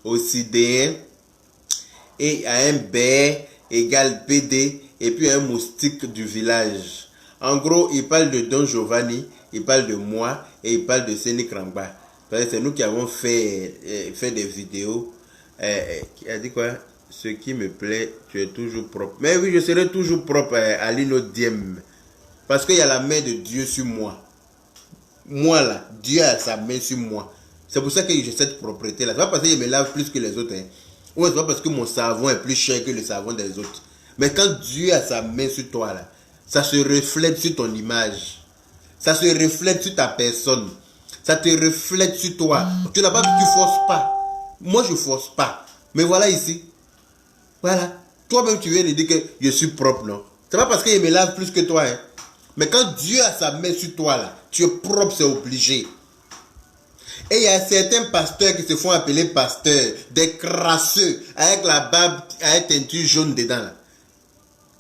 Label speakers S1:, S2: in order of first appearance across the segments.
S1: Occidéen, et à un B égale PD, et puis un moustique du village. En gros, il parle de Don Giovanni, il parle de moi, et il parle de Séné Krangba. C'est nous qui avons fait des vidéos. Qui a dit quoi? Ce qui me plaît, tu es toujours propre. Mais oui, je serai toujours propre à l'ino diem. Parce qu'il y a la main de Dieu sur moi. Moi là, Dieu a sa main sur moi. C'est pour ça que j'ai cette propreté là. C'est pas parce que je me lave plus que les autres. Hein. Ou c'est pas parce que mon savon est plus cher que le savon des autres. Mais quand Dieu a sa main sur toi là, ça se reflète sur ton image. Ça se reflète sur ta personne. Ça te reflète sur toi. Tu n'as pas, tu forces pas. Moi je force pas. Mais voilà ici. Voilà. Toi-même tu viens de dire que je suis propre, non? C'est pas parce qu'il me lave plus que toi. Hein. Mais quand Dieu a sa main sur toi là, tu es propre, c'est obligé. Et il y a certains pasteurs qui se font appeler pasteurs, des crasseux, avec la barbe, avec teinture jaune dedans. Là.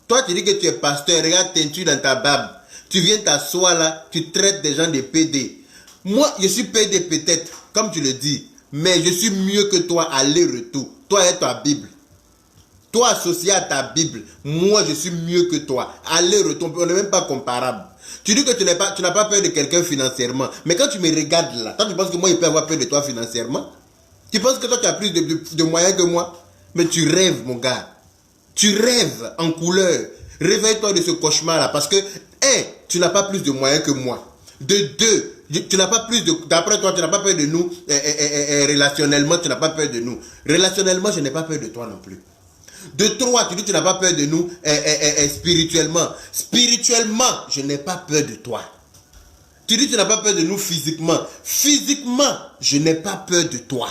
S1: Toi, tu dis que tu es pasteur, regarde teinture dans ta barbe. Tu viens t'asseoir là, tu traites des gens de PD. Moi, je suis PD peut-être, comme tu le dis, mais je suis mieux que toi, aller-retour. Toi et ta Bible. Toi associé à ta Bible, moi je suis mieux que toi. Aller-retour, on n'est même pas comparable. Tu dis que tu n'as pas peur de quelqu'un financièrement. Mais quand tu me regardes là, toi tu penses que moi il peut avoir peur de toi financièrement? Tu penses que toi tu as plus de moyens que moi? Mais tu rêves mon gars. Tu rêves en couleur. Réveille-toi de ce cauchemar là. Parce que, tu n'as pas plus de moyens que moi. De deux, tu n'as pas plus de... D'après toi, tu n'as pas peur de nous. Relationnellement, tu n'as pas peur de nous. Relationnellement, je n'ai pas peur de toi non plus. De trois, tu dis que tu n'as pas peur de nous spirituellement. Spirituellement, je n'ai pas peur de toi. Tu dis que tu n'as pas peur de nous physiquement. Physiquement, je n'ai pas peur de toi.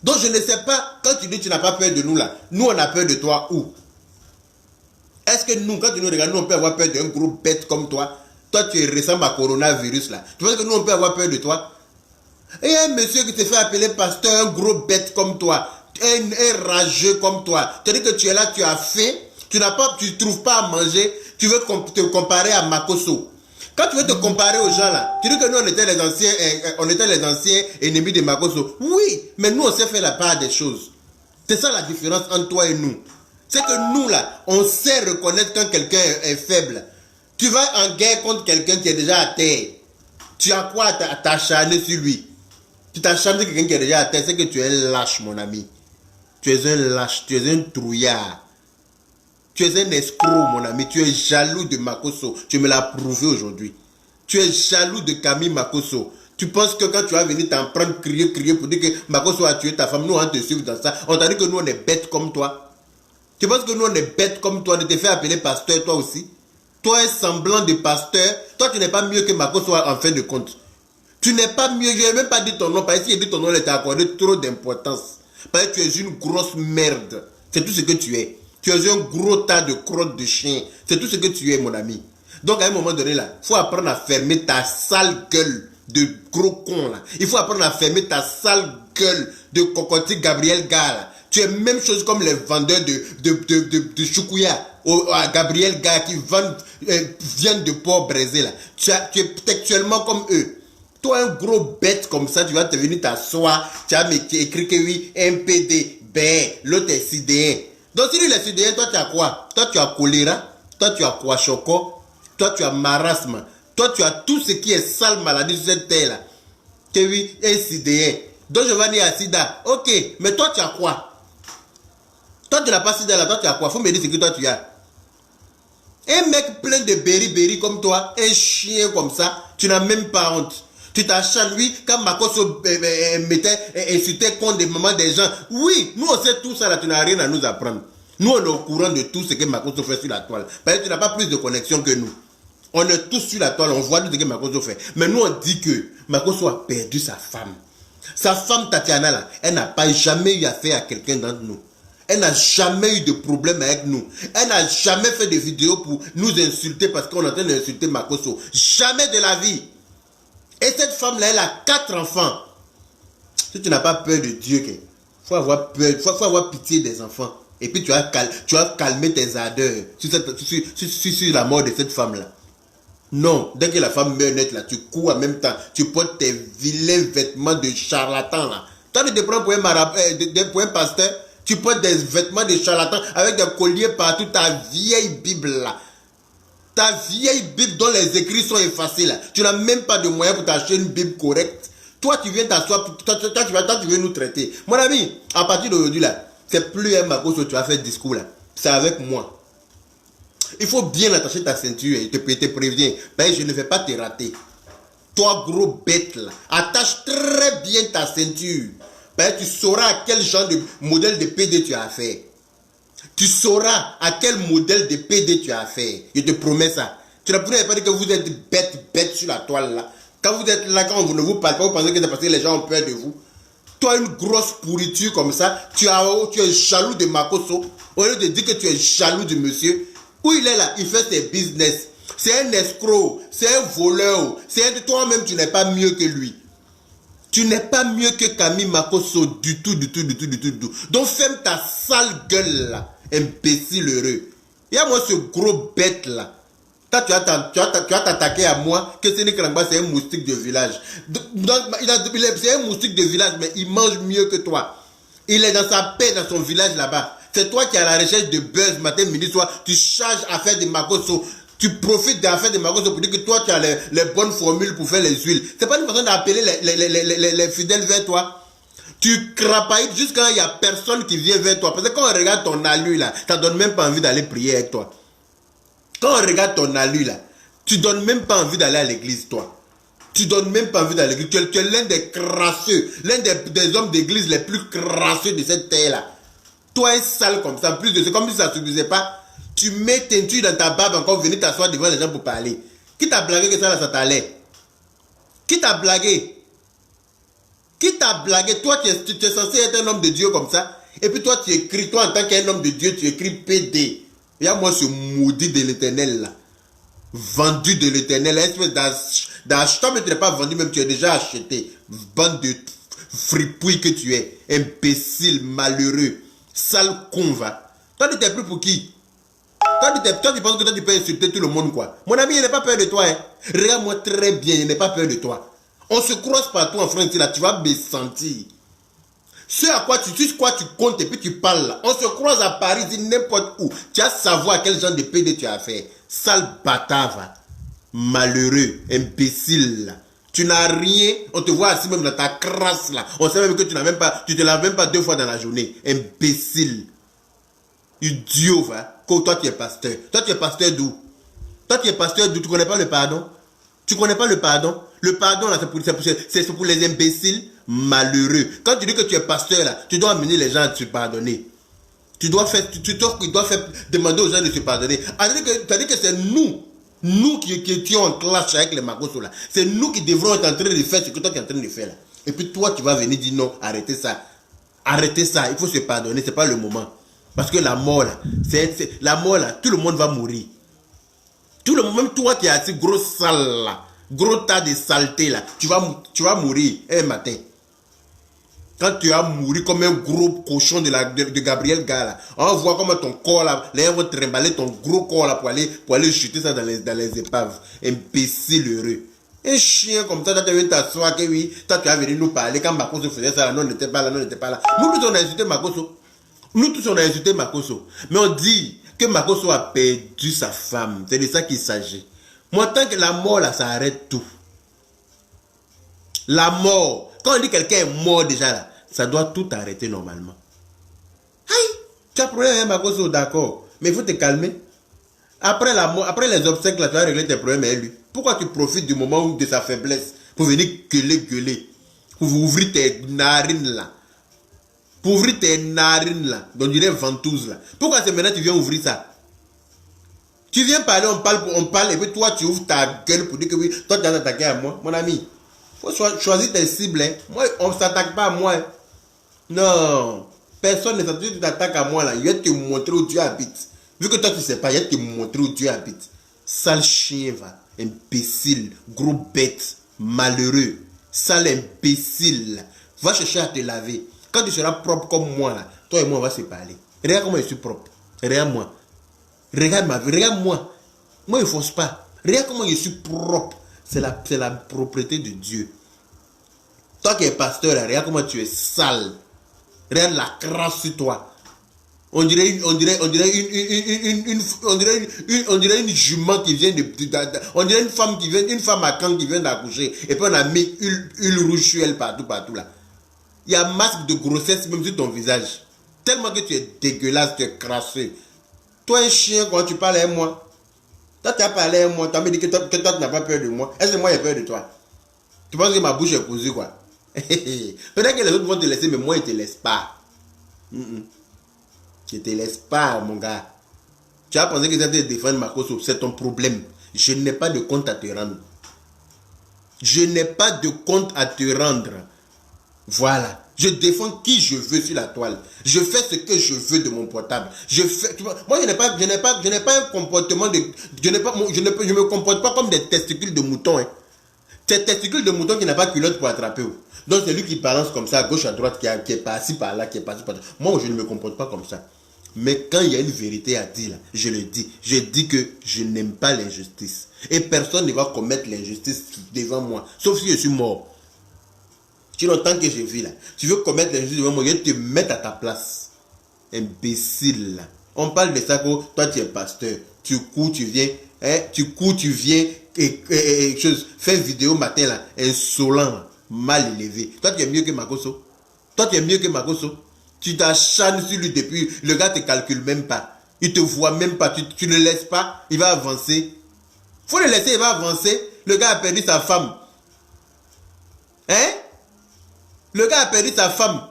S1: Donc je ne sais pas, quand tu dis que tu n'as pas peur de nous là, nous on a peur de toi où? Est-ce que nous, quand tu nous regardes, nous on peut avoir peur d'un gros bête comme toi? Toi tu ressembles à coronavirus là. Tu penses que nous on peut avoir peur de toi? Et un monsieur qui te fait appeler pasteur, un gros bête comme toi. Un rageux comme toi. Tu dis que tu es là, tu as faim, tu ne trouves pas à manger, tu veux te comparer à Makoso. Quand tu veux te comparer aux gens là, tu dis que nous on était les anciens ennemis de Makoso. Oui, mais nous on sait faire la part des choses. C'est ça la différence entre toi et nous. C'est que nous là, on sait reconnaître quand quelqu'un est faible. Tu vas en guerre contre quelqu'un qui est déjà à terre. Tu as quoi à t'acharner sur lui? Tu t'acharnes sur quelqu'un qui est déjà à terre, c'est que tu es lâche mon ami. Tu es un lâche, tu es un trouillard. Tu es un escroc, mon ami. Tu es jaloux de Makoso. Tu me l'as prouvé aujourd'hui. Tu es jaloux de Camille Makoso. Tu penses que quand tu vas venir t'en prendre, crier pour dire que Makoso a tué ta femme, nous on te suivre dans ça. On t'a dit que nous on est bêtes comme toi. Tu penses que nous on est bêtes comme toi, on te fait appeler pasteur toi aussi. Toi un semblant de pasteur. Toi tu n'es pas mieux que Makoso en fin de compte. Tu n'es pas mieux, je n'ai même pas dit ton nom. Parce que si j'ai dit ton nom, il t'a accordé trop d'importance. Parce que tu es une grosse merde. C'est tout ce que tu es. Tu es un gros tas de crottes de chien. C'est tout ce que tu es, mon ami. Donc, à un moment donné, là, il faut apprendre à fermer ta sale gueule de gros con, là. Il faut apprendre à fermer ta sale gueule de cocotti Gabriel Gars, là. Tu es même chose comme les vendeurs de choukouya. À Gabriel Gars qui vendent viande de porc braisé, là. Tu es textuellement comme eux. Toi, un gros bête comme ça, tu vas te venir t'asseoir, tu as écrit que oui, MPD, l'autre est sidéen. Donc, si lui est sidéen, toi, tu as quoi? Toi, tu as choléra, toi, tu as quoi choco, toi, tu as marasme, toi, tu as tout ce qui est sale maladie sur cette terre-là. Que oui, un sidéen. Donc, je vais dire à sida. Ok, mais toi, tu as quoi? Toi, tu n'as pas sida là, toi, tu as quoi? Faut me dire ce que toi, tu as. Un mec plein de berry comme toi, un chien comme ça, tu n'as même pas honte. Tu t'acharnes, lui, quand Makoso insultait contre des mamans des gens. Oui, nous on sait tout ça là, tu n'as rien à nous apprendre. Nous on est au courant de tout ce que Makoso fait sur la toile. Parce que tu n'as pas plus de connexion que nous. On est tous sur la toile, on voit tout ce que Makoso fait. Mais nous on dit que Makoso a perdu sa femme. Sa femme Tatiana là, elle n'a pas jamais eu affaire à quelqu'un d'entre nous. Elle n'a jamais eu de problème avec nous. Elle n'a jamais fait de vidéos pour nous insulter parce qu'on est en train d'insulter Makoso. Jamais de la vie. Et cette femme-là, elle a 4 enfants. Si tu n'as pas peur de Dieu, il faut avoir peur, faut avoir pitié des enfants. Et puis tu vas calmer tes ardeurs sur la mort de cette femme-là. Non, dès que la femme meurt net là, tu cours en même temps. Tu portes tes vilains vêtements de charlatan là. Toi, tu te prends pour pour un pasteur, tu portes des vêtements de charlatan avec des colliers partout, ta vieille Bible là. Ta vieille Bible dont les écrits sont effacés là. Tu n'as même pas de moyens pour t'acheter une Bible correcte. Toi, tu viens t'asseoir, toi, tu veux nous traiter. Mon ami, à partir d'aujourd'hui là, c'est plus un Makosso, tu vas faire discours là. C'est avec moi. Il faut bien attacher ta ceinture et te préviens. Ben, je ne vais pas te rater. Toi, gros bête là, attache très bien ta ceinture. Ben, tu sauras à quel genre de modèle de PD tu as affaire. Tu sauras à quel modèle de PD tu as affaire. Je te promets ça. Tu ne pourrais pas dire que vous êtes bête sur la toile là. Quand vous êtes là, quand vous ne vous parlez pas, vous pensez que c'est parce que les gens ont peur de vous. Toi, une grosse pourriture comme ça, tu es jaloux de Makosso. Au lieu de dire que tu es jaloux du monsieur, où il est là, il fait ses business. C'est un escroc, c'est un voleur. Toi-même, tu n'es pas mieux que lui. Tu n'es pas mieux que Camille Makosso du tout. Donc ferme ta sale gueule là, imbécile heureux. Et à moi ce gros bête là. Toi, tu vas t'attaquer à moi que ce n'est c'est un moustique de village. C'est un moustique de village, mais il mange mieux que toi. Il est dans sa paix dans son village là-bas. C'est toi qui es à la recherche de buzz matin, midi, soir. Tu charges à faire des Makosso. Tu profites d'affaires de Makosso pour dire que toi, tu as les bonnes formules pour faire les huiles. C'est pas une façon d'appeler les fidèles vers toi. Tu crapailles jusqu'à il n'y a personne qui vient vers toi. Parce que quand on regarde ton allure là, ça donne même pas envie d'aller prier avec toi. Quand on regarde ton allure là, tu donnes même pas envie d'aller à l'église, toi. Tu donnes même pas envie d'aller à l'église. Tu es l'un des crasseux, l'un des hommes d'église les plus crasseux de cette terre là. Toi, es sale comme ça. En plus de ça, comme si ça ne suffisait pas, tu mets teinture dans ta barbe encore, venir t'asseoir devant les gens pour parler. Qui t'a blagué que ça là, ça t'allait? Qui t'a blagué? Qui t'a blagué? Toi, tu es censé être un homme de Dieu comme ça. Et puis toi, tu écris, toi en tant qu'un homme de Dieu, tu écris PD. Il y a moi ce maudit de l'éternel là. Vendu de l'éternel. Espèce d'acheteur, mais tu n'es pas vendu, même tu es déjà acheté. Bande de fripouilles que tu es. Imbécile, malheureux. Sale con, va. Toi, tu t'es pris pour qui? Toi, tu penses que toi, tu peux insulter tout le monde, quoi. Mon ami, il n'est pas peur de toi, hein. Regarde-moi très bien, il n'est pas peur de toi. On se croise partout en France, là, tu vas me sentir. Ce à quoi tu comptes et puis tu parles là. On se croise à Paris, n'importe où. Tu vas savoir à quel genre de PD tu as fait. Sale bâtard, va. Malheureux, imbécile, là. Tu n'as rien, on te voit assis même dans ta crasse là. On sait même que tu te laves même pas 2 fois dans la journée. Imbécile. Idiot, va. Toi, tu es pasteur. Toi, tu es pasteur d'où? Toi, tu es pasteur d'où? Tu connais pas le pardon? Tu connais pas le pardon? Le pardon, là, c'est pour les imbéciles malheureux. Quand tu dis que tu es pasteur, là, tu dois amener les gens à se pardonner. Tu dois faire demander aux gens de se pardonner. C'est-à-dire que c'est nous qui étions en clash avec les Makosso, là. C'est nous qui devrons être en train de faire ce que toi tu es en train de faire, là. Et puis toi, tu vas venir dire non, arrêtez ça. Arrêtez ça, il faut se pardonner, c'est pas le moment. Parce que la mort, là, la mort, là, tout le monde va mourir. Tout le monde, même toi qui es assis, gros sale, là, gros tas de saleté, là, tu vas mourir un matin. Quand tu vas mourir comme un gros cochon de Gabriel Gala, on voit comment ton corps, là, les gens vont trimballer ton gros corps, là, pour aller jeter ça dans les épaves. Imbécile heureux. Un chien comme ça, tu vas t'asseoir, que oui, toi tu vas venir nous parler. Quand Makosso faisait ça, là, non, on n'était pas là, non, on n'était pas là. Nous tous, on a insulté Makosso. Nous tous, on a insulté Makosso. Mais on dit que Makosso a perdu sa femme. C'est de ça qu'il s'agit. Moi, tant que la mort, là, ça arrête tout. La mort. Quand on dit que quelqu'un est mort déjà, là, ça doit tout arrêter normalement. Aïe, tu as problème avec Makosso, d'accord. Mais il faut te calmer. Après la mort, après les obsèques, là, tu vas régler tes problèmes avec lui. Pourquoi tu profites du moment de sa faiblesse pour venir gueuler, pour ouvrir tes narines, là? Pour ouvrir tes narines là, on dirait ventouse là. Pourquoi c'est maintenant que tu viens ouvrir ça? Tu viens parler, on parle, et puis toi tu ouvres ta gueule pour dire que oui, toi tu as attaqué à moi. Mon ami, il faut choisir tes cibles. Hein. Moi, on ne s'attaque pas à moi. Hein. Non, personne ne t'attaque à moi là. Je vais te montrer où Dieu habite. Vu que toi tu ne sais pas, je vais te montrer où Dieu habite. Sale chien va, imbécile, gros bête, malheureux, sale imbécile. Va chercher à te laver. Quand tu seras propre comme moi, là, toi et moi, on va se parler. Regarde comment je suis propre. Regarde-moi. Regarde ma vie. Regarde-moi. Moi, je ne force pas. Regarde comment je suis propre. C'est la propreté de Dieu. Toi qui es pasteur, là, regarde comment tu es sale. Regarde la crasse sur toi. On dirait une jument qui vient on dirait une femme à Caen qui vient d'accoucher. Et puis on a mis une rouge sur elle partout là. Il y a un masque de grossesse même sur ton visage. Tellement que tu es dégueulasse, tu es crasseux. Toi un chien, quand tu parles à moi. Toi tu as parlé à moi, tu as me dit que toi tu n'as pas peur de moi. Est-ce que moi j'ai peur de toi? Tu penses que ma bouche est cousue quoi? Peut-être que les autres vont te laisser, mais moi ils ne te laissent pas. Je te laisse pas, mon gars. Tu as pensé que ça te défendre Makosso, c'est ton problème. Je n'ai pas de compte à te rendre. Je n'ai pas de compte à te rendre. Voilà. Je défends qui je veux sur la toile. Je fais ce que je veux de mon portable. Moi, je n'ai pas un comportement de... Je me comporte pas comme des testicules de mouton. Hein. Ces testicules de mouton qui n'a pas culotte pour attraper. Donc, c'est lui qui balance comme ça, à gauche, à droite, qui est passé par là, qui est passé par là. Moi, je ne me comporte pas comme ça. Mais quand il y a une vérité à dire, là, je le dis. Je dis que je n'aime pas l'injustice. Et personne ne va commettre l'injustice devant moi. Sauf si je suis mort. Sinon, tant que je vis là, tu veux commettre l'injustice devant moi, je vais te mettre à ta place. Imbécile là. On parle de ça que toi tu es pasteur. Tu cours, tu viens. Et fais vidéo matin là. Insolent, mal élevé. Toi tu es mieux que Makosso. Tu t'acharnes sur lui depuis. Le gars ne te calcule même pas. Il ne te voit même pas. Tu ne le laisses pas. Il va avancer. Faut le laisser, il va avancer. Le gars a perdu sa femme. Hein? Le gars a perdu sa femme.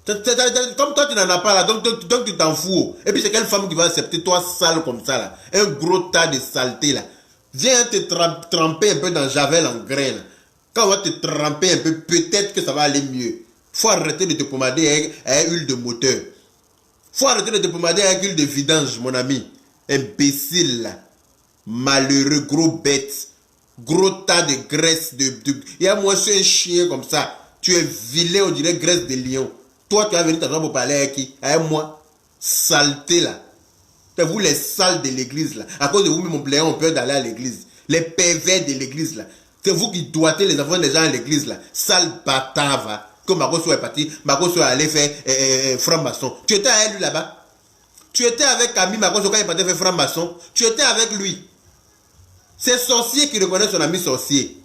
S1: Comme toi, tu n'en as pas là. Donc tu t'en fous. Et puis c'est quelle femme qui va accepter toi sale comme ça là? Un gros tas de saleté là. Viens te tremper un peu dans Javel en grain là. Quand on va te tremper un peu, peut-être que ça va aller mieux. Faut arrêter de te pommader avec huile de moteur. Faut arrêter de te pommader avec huile de vidange, mon ami. Imbécile là. Malheureux, gros bête. Gros tas de graisse. Il y a moi, je suis un chien comme ça. Tu es vilain, on dirait graisse de lion. Toi, tu as venu t'attendre pour parler avec qui? Avec moi. Saleté là. C'est vous les sales de l'église là. À cause de vous, mon pléon, on peut aller à l'église. Les pervers de l'église là. C'est vous qui doitez les enfants des gens à l'église là. Sale bâtard va. Comme Makosso est parti, Makosso est allé faire franc-maçon. Tu étais avec lui là-bas. Tu étais avec Camille Makosso quand il est parti faire franc-maçon. Tu étais avec lui. C'est sorcier qui reconnaît son ami sorcier.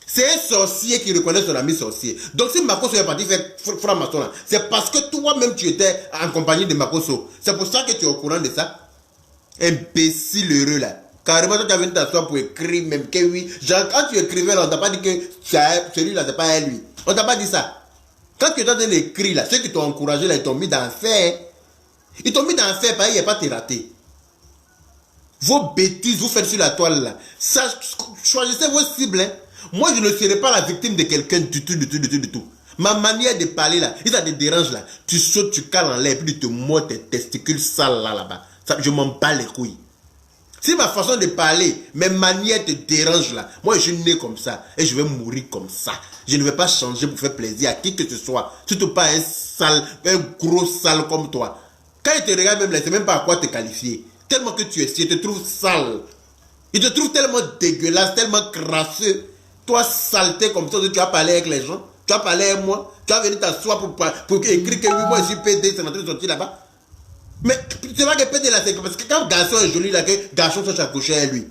S1: C'est un sorcier qui reconnaît son ami sorcier. Donc si Makosso est parti faire franc-maçon là, c'est parce que toi-même tu étais en compagnie de Makosso. C'est pour ça que tu es au courant de ça. Imbécile heureux là. Carrément, toi tu as venu t'asseoir pour écrire même que oui. Genre, quand tu écrivais là, on t'a pas dit que celui-là, c'est pas lui. On t'a pas dit ça. Quand tu es en train d'écrire là, ceux qui t'ont encouragé là, ils t'ont mis dans l'enfer. Ils t'ont mis dans l'enfer, parce qu'il n'y a pas te raté. Vos bêtises, vous faites sur la toile là. Ça, choisissez vos cibles. Hein. Moi, je ne serai pas la victime de quelqu'un du tout. Ma manière de parler là, si ça te dérange là, tu sautes, tu cales en l'air, puis tu te mords tes testicules sales là-bas. Je m'en bats les couilles. Si ma façon de parler, mes manières te dérangent là, moi je suis né comme ça et je vais mourir comme ça. Je ne vais pas changer pour faire plaisir à qui que ce soit. Surtout pas un gros sale comme toi. Quand il te regarde même là, il ne sait même pas à quoi te qualifier. Tellement que tu es, il te trouve sale. Il te trouve tellement dégueulasse, tellement crasseux. Toi saleté comme ça, tu vas parler avec les gens. Tu vas parler avec moi. Tu vas venir t'asseoir pour écrire que oui, moi je suis PD, c'est en train de sortir là-bas. Mais c'est pas que PD là, c'est parce que quand garçon est joli là, que garçon cherche à coucher avec lui.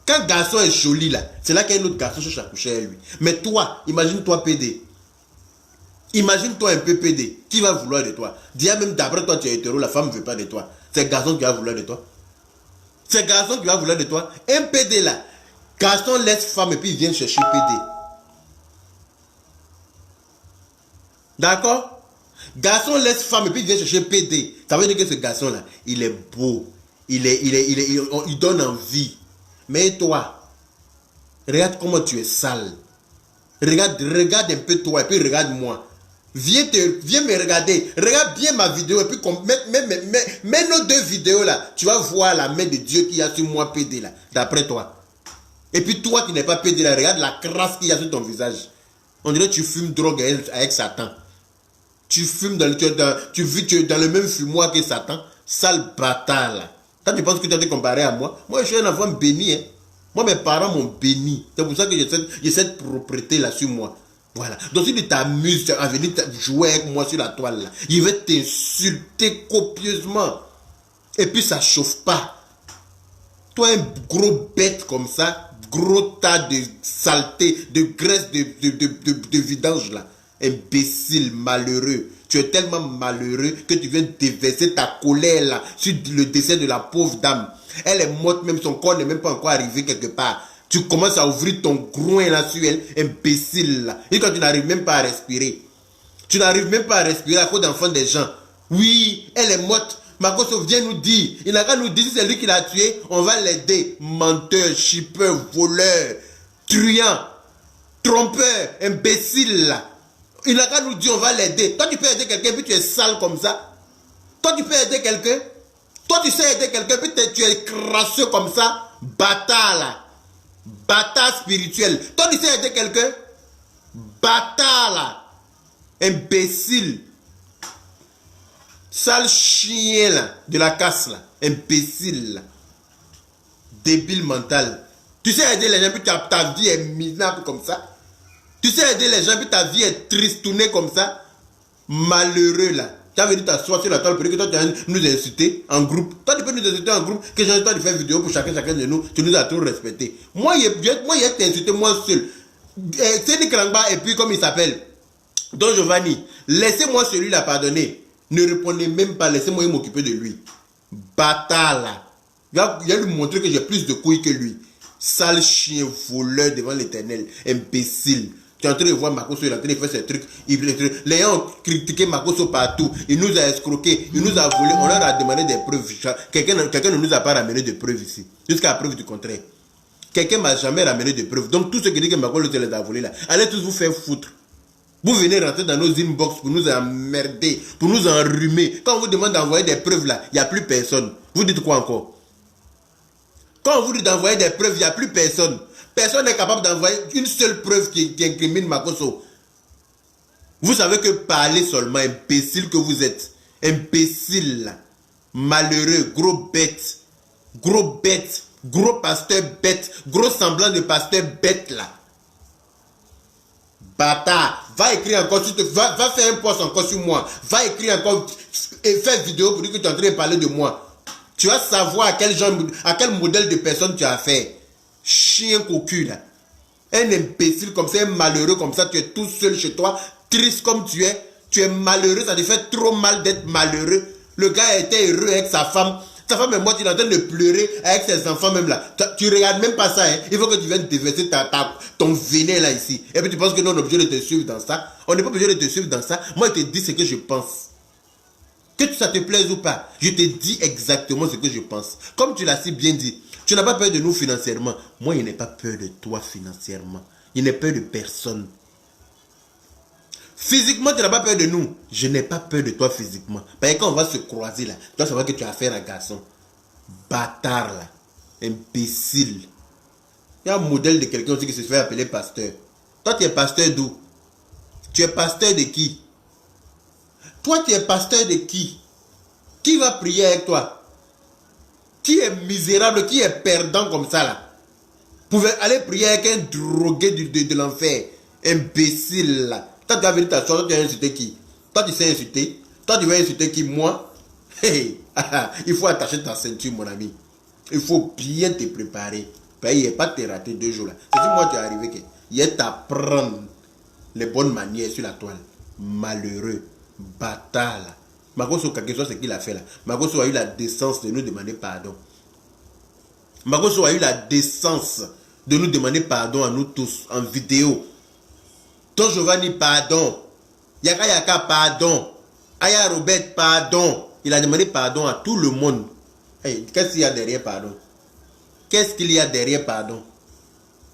S1: Quand garçon est joli là, c'est là qu'il y a un autre garçon cherche à coucher avec lui. Mais toi, imagine-toi PD. Imagine-toi un peu PD. Qui va vouloir de toi? Dis même d'après toi tu es hétéro, la femme ne veut pas de toi. C'est garçon qui va vouloir de toi. C'est garçon qui va vouloir de toi. Un PD là, garçon laisse femme et puis il vient chercher PD. D'accord? Garçon laisse femme et puis il vient chercher PD. Ça veut dire que ce garçon là, il est beau. Il donne envie. Mais toi, regarde comment tu es sale. Regarde un peu toi et puis regarde moi. Viens me regarder. Regarde bien ma vidéo et puis mets nos deux vidéos là. Tu vas voir la main de Dieu qui a sur moi PD là. D'après toi. Et puis toi qui n'es pas PD là, regarde la crasse qu'il y a sur ton visage. On dirait que tu fumes drogue avec Satan. Tu fumes tu vis dans le même fumoir que Satan. Sale bâtard là. Quand tu penses que tu as été comparé à moi, moi je suis un enfant béni. Hein. Moi mes parents m'ont béni. C'est pour ça que j'ai cette propriété là sur moi. Voilà. Donc si tu t'amuses, tu as venir jouer avec moi sur la toile, là, il va t'insulter copieusement. Et puis ça chauffe pas. Toi, un gros bête comme ça, gros tas de saleté, de graisse, de vidange là. Imbécile, malheureux. Tu es tellement malheureux que tu viens déverser ta colère là sur le décès de la pauvre dame. Elle est morte, même son corps n'est même pas encore arrivé quelque part. Tu commences à ouvrir ton groin là sur elle, imbécile là. Et quand tu n'arrives même pas à respirer. Tu n'arrives même pas à respirer à cause d'enfants des gens. Oui, elle est morte. Makosso vient nous dire. Il n'a qu'à nous dire si c'est lui qui l'a tué, on va l'aider. Menteur, chipeur, voleur, truand, trompeur, imbécile là. Il n'a qu'à nous dire on va l'aider. Toi tu peux aider quelqu'un puis tu es sale comme ça. Toi tu peux aider quelqu'un. Toi tu sais aider quelqu'un puis tu es crasseux comme ça. Bâtard là. Bâtard spirituel. Toi tu sais aider quelqu'un. Bâtard là. Imbécile. Sale chien là. De la casse là. Imbécile là. Débile mental. Tu sais aider les gens puis ta vie est minable comme ça. Tu sais aider les gens, puis ta vie est tristounée comme ça. Malheureux là. Tu as venu t'asseoir sur la toile pour que toi tu vas nous insulter en groupe. Toi tu peux nous insulter en groupe, que j'ai toi de faire vidéo pour chacun de nous. Tu nous as tout respecté. Moi, il a insulté moi seul. C'est Krangba et puis comme il s'appelle Don Giovanni. Laissez-moi celui-là pardonner. Ne répondez même pas, laissez-moi m'occuper de lui. Bâtard là. Il va lui montrer que j'ai plus de couilles que lui. Sale chien voleur devant l'éternel. Imbécile. Tu es en train de voir Makosso, il est en train de faire ses trucs. Les gens ont critiqué Makosso partout. Il nous a escroqué. Il nous a volé. On leur a demandé des preuves. Quelqu'un ne nous a pas ramené de preuves ici. Jusqu'à la preuve du contraire. Quelqu'un ne m'a jamais ramené de preuves. Donc tous ceux qui disent que Makosso les a volés là, allez tous vous faire foutre. Vous venez rentrer dans nos inbox pour nous emmerder, pour nous enrhumer. Quand on vous demande d'envoyer des preuves là, il n'y a plus personne. Vous dites quoi encore? Quand on vous dit d'envoyer des preuves, il n'y a plus personne. Personne n'est capable d'envoyer une seule preuve qui incrimine Makosso. Vous savez que parler seulement, imbécile que vous êtes. Imbécile. Malheureux, gros bête. Gros bête. Gros pasteur bête. Gros semblant de pasteur bête là. Bâtard. Va écrire encore, va faire un post encore sur moi. Va écrire encore et faire vidéo pour dire que tu es en train de parler de moi. Tu vas savoir à quel modèle de personne tu as fait. Chien cocu là. Un imbécile comme ça, un malheureux comme ça, tu es tout seul chez toi, triste comme tu es malheureux, ça te fait trop mal d'être malheureux. Le gars était heureux avec sa femme est morte, il est en train de pleurer avec ses enfants même là. Tu regardes même pas ça, hein. Il faut que tu viennes déverser ton venin là ici. Et puis tu penses que nous on est obligé de te suivre dans ça. On n'est pas obligé de te suivre dans ça. Moi je te dis ce que je pense. Que ça te plaise ou pas, je te dis exactement ce que je pense. Comme tu l'as si bien dit, tu n'as pas peur de nous financièrement. Moi, je n'ai pas peur de toi financièrement. Je n'ai peur de personne. Physiquement, tu n'as pas peur de nous. Je n'ai pas peur de toi physiquement. Parce que quand on va se croiser là, tu vas savoir que tu as affaire à un garçon. Bâtard là. Imbécile. Il y a un modèle de quelqu'un aussi qui se fait appeler pasteur. Toi, tu es pasteur d'où? Tu es pasteur de qui? Toi, tu es pasteur de qui? Qui va prier avec toi? Qui est misérable, qui est perdant comme ça là? Vous pouvez aller prier avec un drogué de l'enfer. Imbécile là. Toi, tu vas venir t'asseoir, toi, tu vas insulter qui? Toi, tu sais insulter? Toi, tu vas insulter qui? Moi? Hey, il faut attacher ta ceinture, mon ami. Il faut bien te préparer. Il n'est pas te rater 2 jours là. C'est si moi, tu es arrivé que il est t'apprendre les bonnes manières sur la toile. Malheureux. Bâtard là. Makosso, quelque chose ce qu'il a fait là. Makosso a eu la décence de nous demander pardon. Makosso a eu la décence de nous demander pardon à nous tous en vidéo. Don Giovanni, pardon. Yaka Yaka, pardon. Aya Robert, pardon. Il a demandé pardon à tout le monde. Hey, qu'est-ce qu'il y a derrière pardon? Qu'est-ce qu'il y a derrière pardon?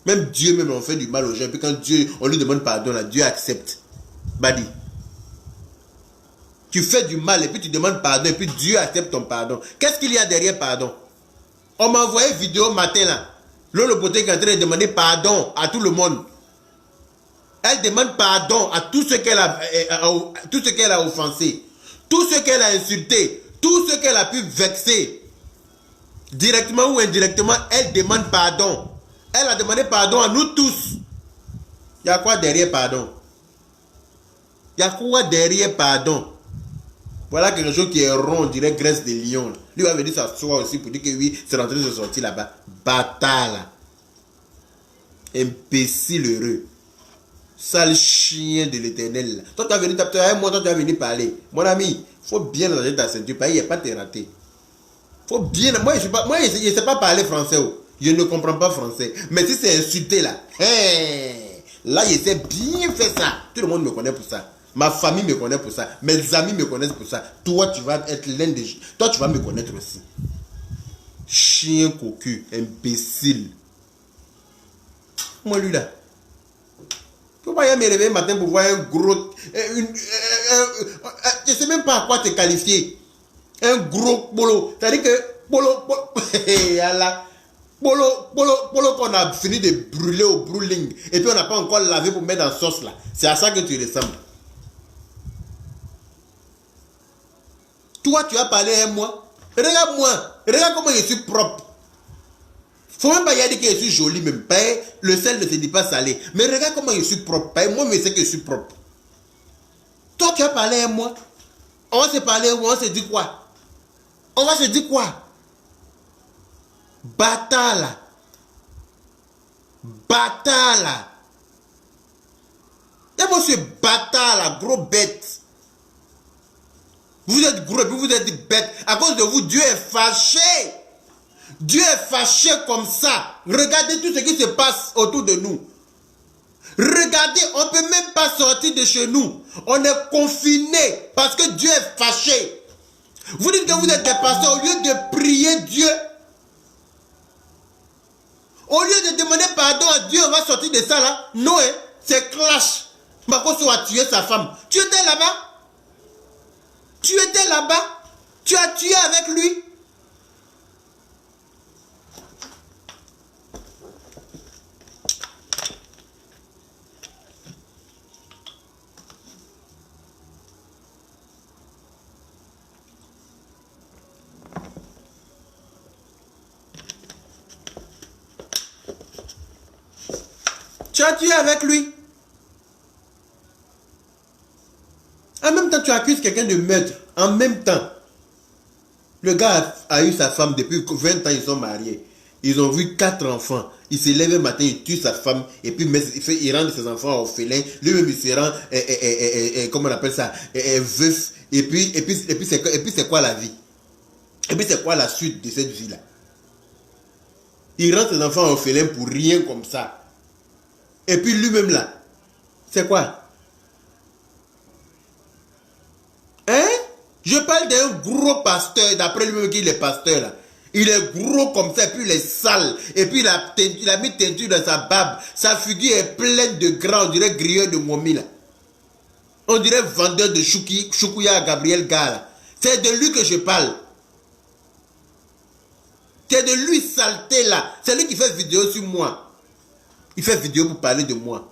S1: Même Dieu, même on fait du mal aux gens. Puis quand Dieu, on lui demande pardon, là, Dieu accepte. Badi. Tu fais du mal et puis tu demandes pardon et puis Dieu accepte ton pardon. Qu'est-ce qu'il y a derrière pardon? On m'a envoyé une vidéo matin là. Lolo Poté qui est en train de demander pardon à tout le monde. Elle demande pardon à tout ce qu'elle a offensé. Tout ce qu'elle a insulté. Tout ce qu'elle a pu vexer. Directement ou indirectement, elle demande pardon. Elle a demandé pardon à nous tous. Il y a quoi derrière pardon? Il y a quoi derrière, pardon? Voilà quelque chose qui est rond, on dirait graisse de lion. Lui va venir s'asseoir aussi pour dire que oui, c'est rentré de sortir là-bas. Bâtard là. Imbécile heureux. Sale chien de l'éternel. Toi, tu vas venir taper avec moi, toi, tu vas venir parler. Mon ami, il faut bien attacher ta ceinture. Il n'y a pas de raté. Faut bien. Moi, je ne sais pas parler français. Je ne comprends pas français. Mais si c'est insulté là, là, je sais bien faire ça. Tout le monde me connaît pour ça. Ma famille me connaît pour ça. Mes amis me connaissent pour ça. Toi, tu vas être l'un des... Toi, tu vas me connaître aussi. Chien cocu, imbécile. Moi, lui là. Pourquoi il me réveiller matin pour voir un gros... je ne sais même pas à quoi te qualifier. Un gros bolo. C'est-à-dire que... Bolo qu'on a fini de brûler au brûling. Et puis on n'a pas encore lavé pour mettre en sauce là. C'est à ça que tu ressembles. Toi, tu as parlé à moi. Regarde-moi. Regarde comment je suis propre. Faut même pas y dire que je suis joli même. Le sel ne se dit pas salé. Mais regarde comment je suis propre. Moi, je sais que je suis propre. Toi, tu as parlé à moi. On va se parler, on se dit quoi? On va se dire quoi? Bâtard là. Bâtard là. Et moi, je suis bâtard là, gros bête. Vous êtes gros et puis vous êtes bête. À cause de vous, Dieu est fâché. Dieu est fâché comme ça. Regardez tout ce qui se passe autour de nous. Regardez, on ne peut même pas sortir de chez nous. On est confiné parce que Dieu est fâché. Vous dites que vous êtes des pasteurs, au lieu de prier Dieu, au lieu de demander pardon à Dieu, on va sortir de ça là. Non, c'est clash. Makoso a tué sa femme. Tu étais là-bas? Tu étais là-bas? Tu as tué avec lui? Tu as tué avec lui. En même temps, tu accuses quelqu'un de meurtre. En même temps, le gars a eu sa femme depuis 20 ans, ils sont mariés. Ils ont vu 4 enfants. Il se lève le matin, il tue sa femme, et puis il rend ses enfants orphelins. Lui-même, il se rend, comment on appelle ça, veuf. Et puis c'est quoi la vie? Et puis c'est quoi la suite de cette vie-là? Il rend ses enfants orphelins pour rien comme ça. Et puis lui-même là, c'est quoi? Hein? Je parle d'un gros pasteur, d'après lui-même qu'il est pasteur là. Il est gros comme ça, et puis il est sale. Et puis il a mis teinture dans sa barbe. Sa figure est pleine de gras, on dirait grilleur de momi là. On dirait vendeur de choukouya à Gabriel Gala. C'est de lui que je parle. C'est de lui saleté là. C'est lui qui fait vidéo sur moi. Il fait vidéo pour parler de moi.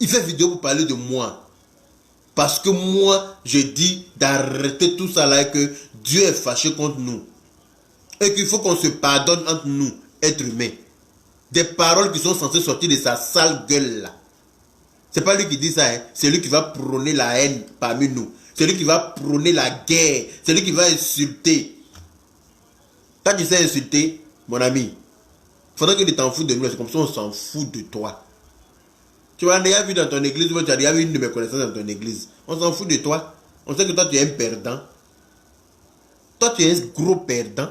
S1: Il fait vidéo pour parler de moi. Parce que moi, je dis d'arrêter tout ça là et que Dieu est fâché contre nous. Et qu'il faut qu'on se pardonne entre nous, êtres humains. Des paroles qui sont censées sortir de sa sale gueule là. C'est pas lui qui dit ça, hein. C'est lui qui va prôner la haine parmi nous. C'est lui qui va prôner la guerre. C'est lui qui va insulter. Quand tu sais insulter, mon ami, il faudrait que tu t'en fous de nous. C'est comme ça on s'en fout de toi. Tu as déjà vu dans ton église, tu as déjà vu une de mes connaissances dans ton église. On s'en fout de toi. On sait que toi tu es un perdant. Toi tu es un gros perdant.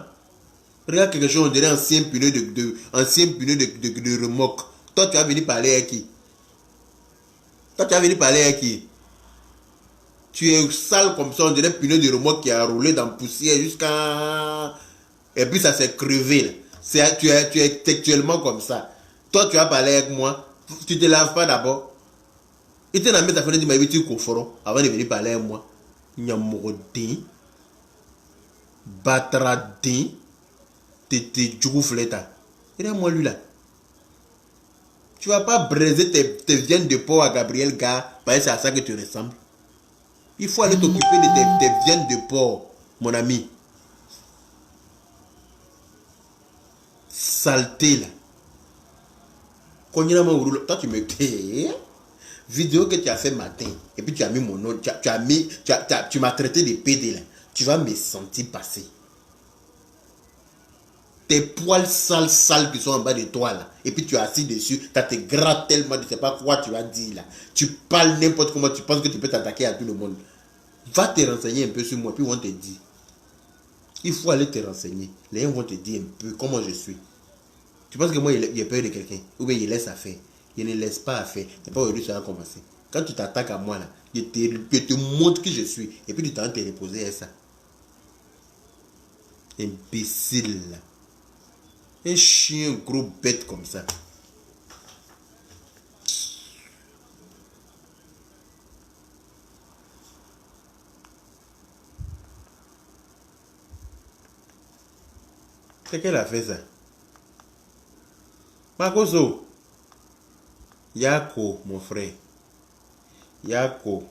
S1: Regarde quelque chose, on dirait ancien pneu de remorque. Toi tu vas venir parler à qui? Toi tu vas venir parler à qui? Tu es sale comme ça, on dirait pneu de remorque qui a roulé dans la poussière jusqu'à... Et puis ça s'est crevé. Tu es textuellement comme ça. Toi tu vas parler avec moi. Tu ne te laves pas d'abord. Il te mis ta fenêtre, il tu confort avant de venir parler avec moi. Nyamorodin, Batradin, Tété Djoufleta. Regarde-moi lui là. Tu vas pas briser tes viandes de porc à Gabriel Gars parce que c'est à ça que tu ressembles. Il faut aller t'occuper de tes viandes de porc, mon ami. Saleté là. Toi tu me tais. Vidéo que tu as fait matin, et puis tu as mis mon nom, tu m'as traité de PD là. Tu vas me sentir passer. Tes poils sales qui sont en bas de toi là, et puis tu es assis dessus, tu te grattes tellement, tu ne sais pas quoi tu vas dire là. Tu parles n'importe comment, tu penses que tu peux t'attaquer à tout le monde. Va te renseigner un peu sur moi, puis on te dit. Il faut aller te renseigner. Les gens vont te dire un peu comment je suis. Tu penses que moi, j'ai peur de quelqu'un, ou bien il laisse à faire. Il ne laisse pas à faire. C'est pas aujourd'hui ça va commencer. Quand tu t'attaques à moi là, je te montre qui je suis, et puis tu t'en te reposer à ça. Imbécile là. Un chien gros bête comme ça. C'est qu'elle a fait ça. Makoso. Yako, mon frère. Yako.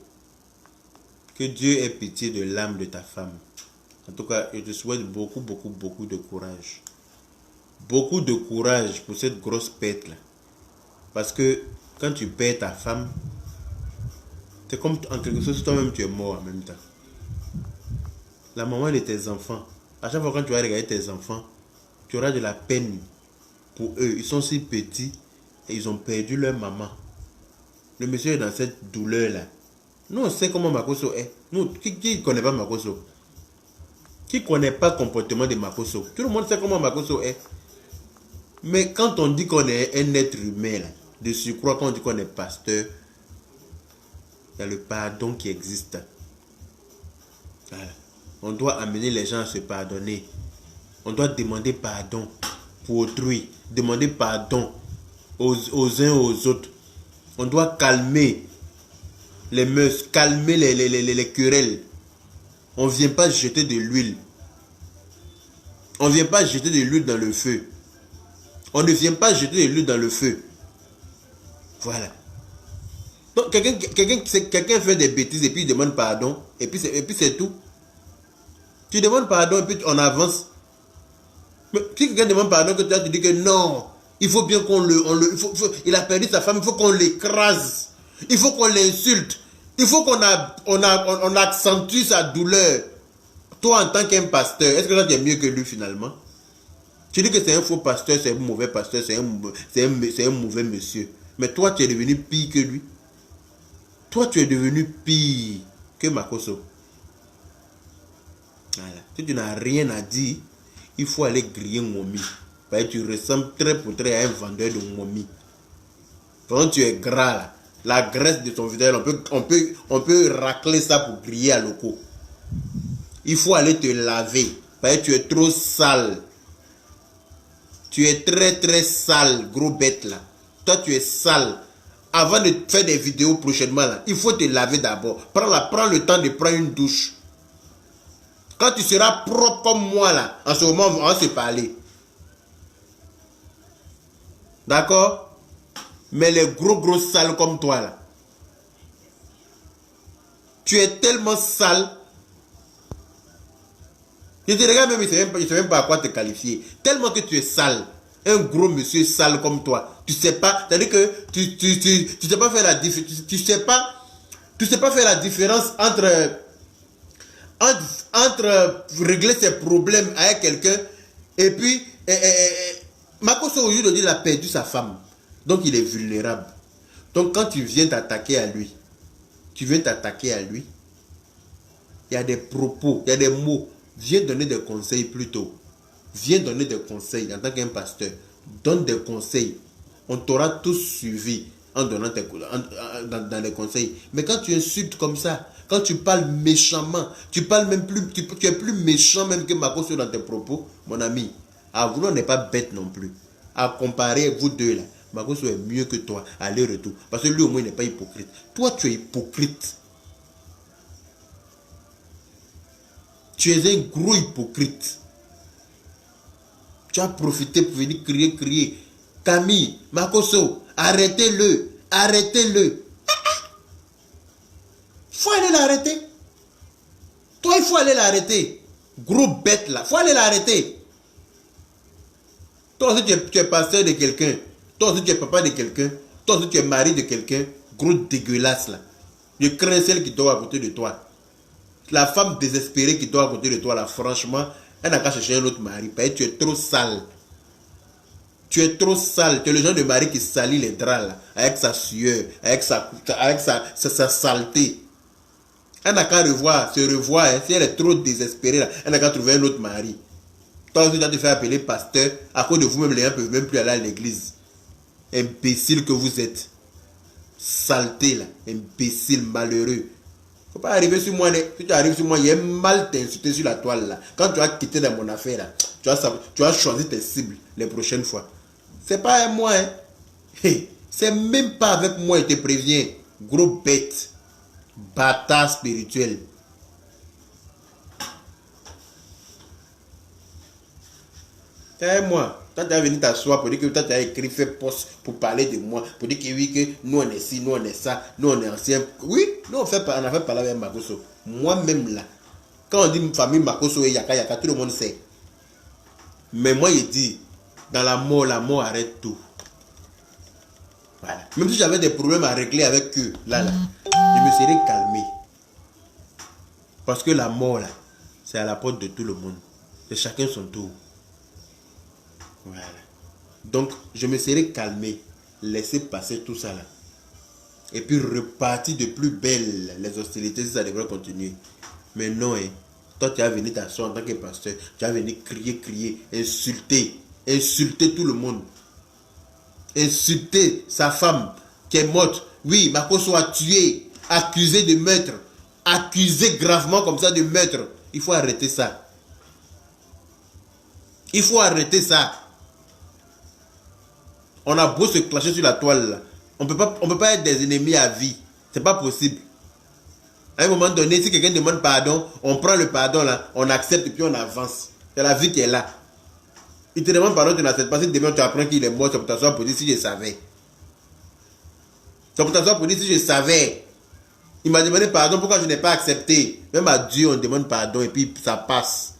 S1: Que Dieu ait pitié de l'âme de ta femme. En tout cas, je te souhaite beaucoup de courage. Beaucoup de courage pour cette grosse pète là. Parce que quand tu perds ta femme, c'est comme en quelque chose, toi-même tu es mort en même temps. La maman de tes enfants, à chaque fois quand tu vas regarder tes enfants, tu auras de la peine pour eux. Ils sont si petits et ils ont perdu leur maman. Le monsieur est dans cette douleur là. Nous on sait comment Makoso est. Nous, qui ne connaît pas Makoso? Qui ne connaît pas le comportement de Makoso? Tout le monde sait comment Makoso est. Mais quand on dit qu'on est un être humain, là, de surcroît, quand on dit qu'on est pasteur, il y a le pardon qui existe. Voilà. On doit amener les gens à se pardonner. On doit demander pardon pour autrui. Demander pardon aux uns aux autres. On doit calmer les mœurs, calmer les querelles. On ne vient pas jeter de l'huile. On ne vient pas jeter de l'huile dans le feu. On ne vient pas jeter de l'huile dans le feu. Voilà. Donc, quelqu'un fait des bêtises et puis il demande pardon. Et puis c'est tout. Tu demandes pardon et puis on avance. Mais si quelqu'un demande pardon, que tu dis que non, il faut bien qu'on il a perdu sa femme, il faut qu'on l'écrase. Il faut qu'on l'insulte. Il faut qu'on accentue sa douleur. Toi, en tant qu'un pasteur, est-ce que toi, tu es mieux que lui finalement? Tu dis que c'est un faux pasteur, c'est un mauvais pasteur, c'est un mauvais monsieur. Mais toi, tu es devenu pire que lui. Toi, tu es devenu pire que Makoso. Voilà. Si tu n'as rien à dire, il faut aller griller Momi. Parce que tu ressembles très pour très à un vendeur de Momi. Quand tu es gras, là, la graisse de ton visage, on peut racler ça pour griller à loco. Il faut aller te laver. Parce que tu es trop sale. Tu es très sale, gros bête là. Toi, tu es sale. Avant de faire des vidéos prochainement, là, il faut te laver d'abord. Prends le temps de prendre une douche. Quand tu seras propre comme moi, là, en ce moment, on va se parler. D'accord? Mais les gros sales comme toi, là. Tu es tellement sale. Je te regarde même, je ne sais même pas à quoi te qualifier. Tellement que tu es sale. Un gros monsieur sale comme toi. Tu sais pas, c'est-à-dire que tu sais pas faire la différence. Tu sais pas faire la différence entre régler ses problèmes avec quelqu'un et puis Makoso aujourd'hui il a perdu sa femme. Donc il est vulnérable. Donc quand tu viens t'attaquer à lui, il y a des propos, il y a des mots. Viens donner des conseils plutôt. Viens donner des conseils en tant qu'un pasteur. Donne des conseils. On t'aura tous suivi en donnant dans les conseils. Mais quand tu insultes comme ça, quand tu parles méchamment, tu parles même plus, tu es plus méchant même que Makoso dans tes propos, mon ami. À vous, on n'est pas bête non plus. À comparer vous deux là, Makoso est mieux que toi, aller-retour. Parce que lui au moins il n'est pas hypocrite. Toi tu es hypocrite. Tu es un gros hypocrite. Tu as profité pour venir crier. Camille, Makoso, arrêtez-le. Arrêtez-le. Il faut aller l'arrêter. Toi, il faut aller l'arrêter. Gros bête là. Il faut aller l'arrêter. Toi aussi, tu es pasteur de quelqu'un. Toi aussi, tu es papa de quelqu'un. Toi aussi, tu es mari de quelqu'un. Gros dégueulasse là. Je crains celle qui dort à côté de toi. La femme désespérée qui dort à côté de toi là, franchement, elle n'a qu'à chercher un autre mari. Parce que tu es trop sale. Tu es trop sale. Tu es le genre de mari qui salit les draps là, avec sa sueur, avec sa saleté. Elle n'a qu'à se revoir. Hein. Si elle est trop désespérée là, elle n'a qu'à trouver un autre mari. Toi aussi, tu vas te faire appeler pasteur. À cause de vous-même, les gens ne peuvent même plus aller à l'église. Imbécile que vous êtes. Saleté là. Imbécile malheureux. Faut pas arriver sur moi. Si tu arrives sur moi, il y a mal t'insulter sur la toile là. Quand tu vas quitter dans mon affaire là, tu vas choisir tes cibles les prochaines fois. C'est pas moi. Hein. Hey, c'est même pas avec moi, je te préviens. Gros bête. Bâtard spirituel. C'est moi. Quand tu es venu t'asseoir pour dire que tu as écrit, fait poste pour parler de moi, pour dire que oui, que nous on est ci, nous on est ça, nous on est anciens. Oui, nous on a fait parler avec Makoso. Moi-même là, quand on dit famille Makoso et Yaka, tout le monde sait. Mais moi, il dit, dans la mort arrête tout. Voilà. Même si j'avais des problèmes à régler avec eux, là, je me serais calmé. Parce que la mort, là, c'est à la porte de tout le monde. C'est chacun son tour. Voilà. Donc, je me serais calmé, laisser passer tout ça, là. Et puis repartir de plus belle les hostilités si ça devrait continuer. Mais non, hein. Toi, tu vas venir t'asseoir en tant que pasteur. Tu vas venir crier, insulter tout le monde. Insulter sa femme qui est morte. Oui, Makoso a tué, accusé de meurtre, accusé gravement comme ça de meurtre. Il faut arrêter ça. Il faut arrêter ça. On a beau se clasher sur la toile là. On peut pas être des ennemis à vie. C'est pas possible. À un moment donné, si quelqu'un demande pardon, on prend le pardon là, on accepte et puis on avance. C'est la vie qui est là. Il te demande pardon, tu n'acceptes pas. Si demain tu apprends qu'il est mort, c'est pour t'asseoir pour dire si je savais. C'est pour t'asseoir pour dire si je savais. Il m'a demandé pardon, pourquoi je n'ai pas accepté. Même à Dieu, on demande pardon et puis ça passe.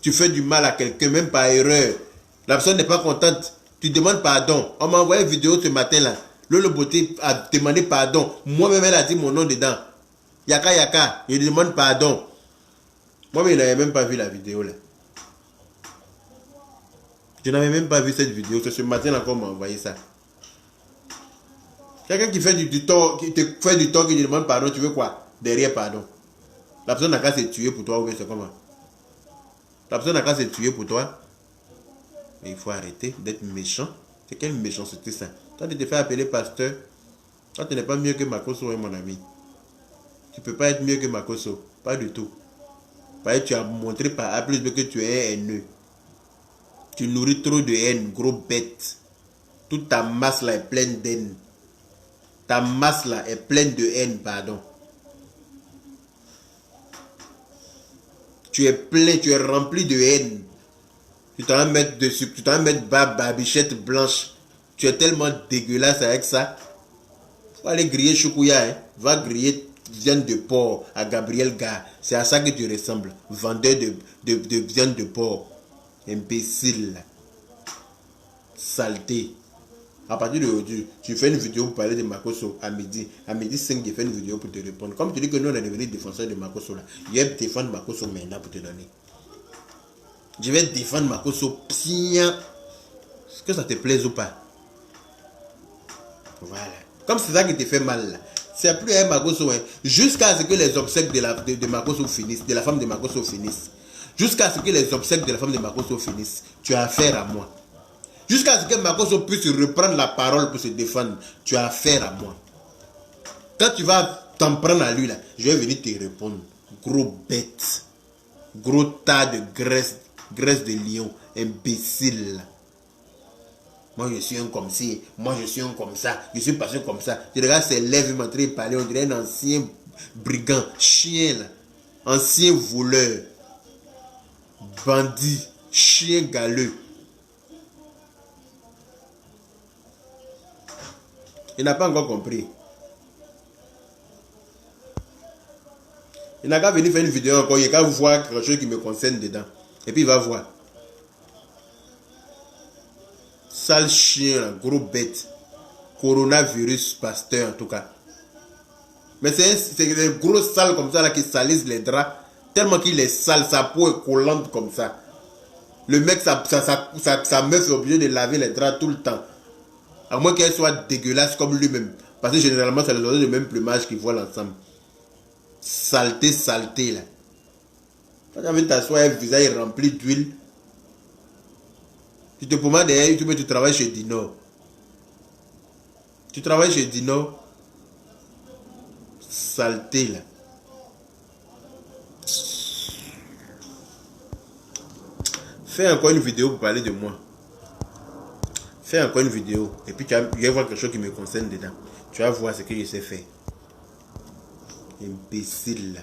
S1: Tu fais du mal à quelqu'un, même par erreur. La personne n'est pas contente. Tu demandes pardon. On m'a envoyé une vidéo ce matin là. Lolo Beauté a demandé pardon. Moi-même, elle a dit mon nom dedans. Yaka, il demande pardon. Moi-même, il n'avait même pas vu la vidéo là. Je n'avais même pas vu cette vidéo. C'est ce matin là qu'on m'a envoyé ça. Quelqu'un qui fait du tort, qui te fait du tort, qui te demande pardon, tu veux quoi? Derrière pardon. La personne n'a qu'à se tuer pour toi ou bien c'est comment? La personne n'a qu'à se tuer pour toi. Mais il faut arrêter d'être méchant. C'est quelle méchanceté ça? Toi, tu te fais appeler pasteur. Toi, tu n'es pas mieux que Makoso, mon ami. Tu ne peux pas être mieux que Makoso. Pas du tout. Parce que tu as montré par A plus B que tu es haineux. Tu nourris trop de haine, gros bête. Toute ta masse là est pleine d'haine. Ta masse là est pleine de haine, pardon. Tu es plein, tu es rempli de haine. Tu t'en vas mettre dessus, tu t'en vas mettre babichette blanche. Tu es tellement dégueulasse avec ça. Faut aller griller choukouya, hein. Va griller viande de porc à Gabriel Gare. C'est à ça que tu ressembles. Vendeur de viande de porc. Imbécile. Saleté. À partir d'aujourd'hui, tu fais une vidéo pour parler de Makoso à midi. À midi 5, je fais une vidéo pour te répondre. Comme tu dis que nous, on est devenus défenseurs de Makoso là. Je vais défendre Makoso maintenant pour te donner. Je vais défendre Makoso bien. Est-ce que ça te plaise ou pas? Voilà. Comme c'est ça qui te fait mal là. C'est plus un Makoso. Hein. Jusqu'à ce que les obsèques de Makoso finissent. De la femme de Makoso finissent. Jusqu'à ce que les obsèques de la femme de Makoso finissent. Tu as affaire à moi. Jusqu'à ce que Makoso puisse reprendre la parole pour se défendre. Tu as affaire à moi. Quand tu vas t'en prendre à lui là, je vais venir te répondre. Gros bête. Gros tas de graisse de lion. Imbécile. Moi je suis un comme ci. Moi je suis un comme ça. Je suis passé comme ça. Tu regardes ses lèvres m'entrer parler. On dirait un ancien brigand. Chien là. Ancien voleur. Bandit. Chien galeux. Il n'a pas encore compris. Il n'a qu'à venir faire une vidéo encore. Il n'a qu'à voir quelque chose qui me concerne dedans. Et puis il va voir. Sale chien, gros bête. Coronavirus pasteur en tout cas. Mais c'est des gros sales comme ça là qui salissent les draps. Tellement qu'il est sale, sa peau est collante comme ça. Le mec, sa meuf est obligée de laver les draps tout le temps. À moins qu'elle soit dégueulasse comme lui-même. Parce que généralement, c'est les oiseaux de même plumage qui volent ensemble. Saleté, saleté là. Quand tu as vu t'asseoir un visage rempli d'huile, tu te pommades derrière YouTube et tu travailles chez Dino. Tu travailles chez Dino. Saleté là. Fais encore une vidéo pour parler de moi. Fais encore une vidéo. Et puis tu vas voir quelque chose qui me concerne dedans. Tu vas voir ce que je sais faire. Imbécile là.